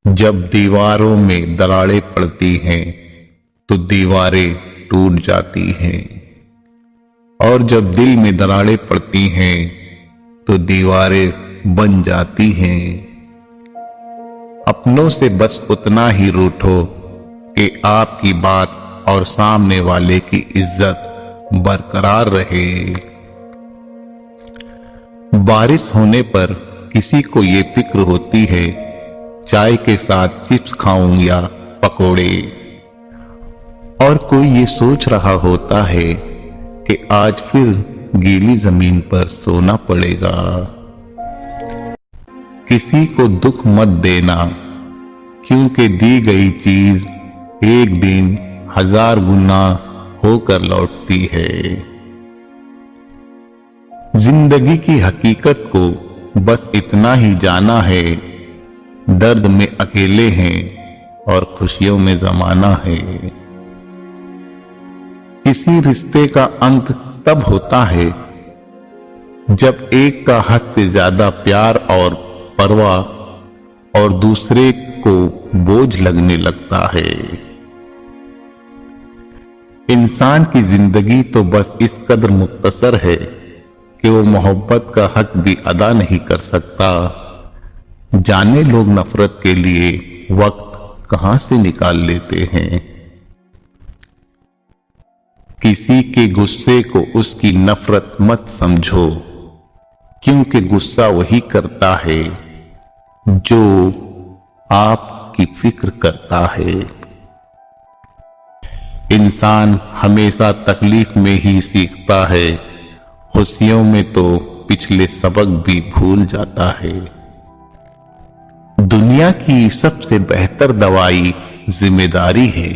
जब दीवारों में दरारें पड़ती हैं तो दीवारें टूट जाती हैं, और जब दिल में दरारें पड़ती हैं तो दीवारें बन जाती हैं। अपनों से बस उतना ही रूठो कि आपकी बात और सामने वाले की इज्जत बरकरार रहे। बारिश होने पर किसी को ये फिक्र होती है चाय के साथ चिप्स खाऊं या पकोड़े, और कोई ये सोच रहा होता है कि आज फिर गीली जमीन पर सोना पड़ेगा। किसी को दुख मत देना, क्योंकि दी गई चीज एक दिन 1000 गुना होकर लौटती है। जिंदगी की हकीकत को बस इतना ही जाना है, दर्द में अकेले हैं और खुशियों में जमाना है। किसी रिश्ते का अंत तब होता है जब एक का हद से ज्यादा प्यार और परवाह और दूसरे को बोझ लगने लगता है। इंसान की जिंदगी तो बस इस कदर मुख्तसर है कि वो मोहब्बत का हक भी अदा नहीं कर सकता। जाने लोग नफरत के लिए वक्त कहां से निकाल लेते हैं। किसी के गुस्से को उसकी नफरत मत समझो, क्योंकि गुस्सा वही करता है जो आपकी फिक्र करता है। इंसान हमेशा तकलीफ में ही सीखता है, खुशियों में तो पिछले सबक भी भूल जाता है। दुनिया की सबसे बेहतर दवाई जिम्मेदारी है।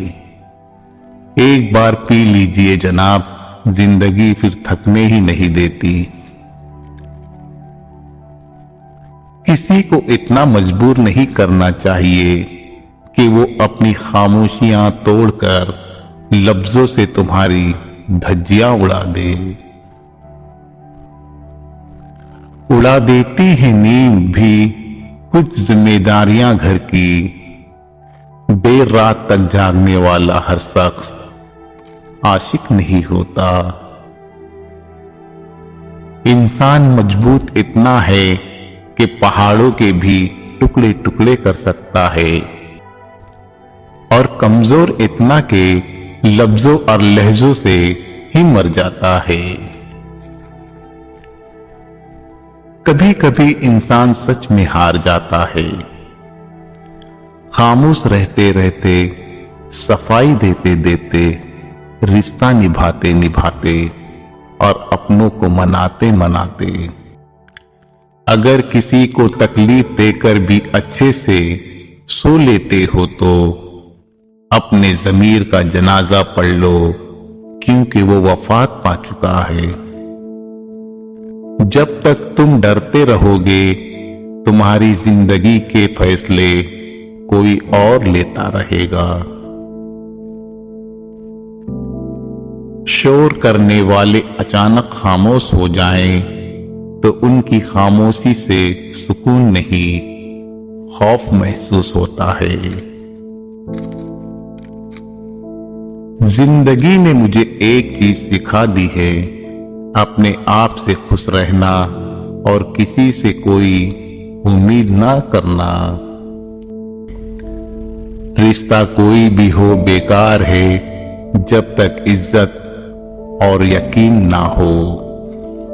एक बार पी लीजिए जनाब, जिंदगी फिर थकने ही नहीं देती। किसी को इतना मजबूर नहीं करना चाहिए कि वो अपनी खामोशियां तोड़कर लफ्जों से तुम्हारी धज्जियां उड़ा दे। उड़ा देती है नींद भी कुछ जिम्मेदारियां घर की। देर रात तक जागने वाला हर शख्स आशिक नहीं होता। इंसान मजबूत इतना है कि पहाड़ों के भी टुकड़े टुकड़े कर सकता है, और कमजोर इतना के लफ्जों और लहजों से ही मर जाता है। कभी कभी इंसान सच में हार जाता है। खामोश रहते रहते, सफाई देते देते, रिश्ता निभाते निभाते और अपनों को मनाते मनाते, अगर किसी को तकलीफ देकर भी अच्छे से सो लेते हो तो अपने ज़मीर का जनाजा पढ़ लो, क्योंकि वो वफात पा चुका है। जब तक तुम डरते रहोगे, तुम्हारी जिंदगी के फैसले कोई और लेता रहेगा। शोर करने वाले अचानक खामोश हो जाएं, तो उनकी खामोशी से सुकून नहीं, खौफ महसूस होता है। जिंदगी ने मुझे एक चीज सिखा दी है, अपने आप से खुश रहना और किसी से कोई उम्मीद ना करना। रिश्ता कोई भी हो बेकार है जब तक इज्जत और यकीन ना हो।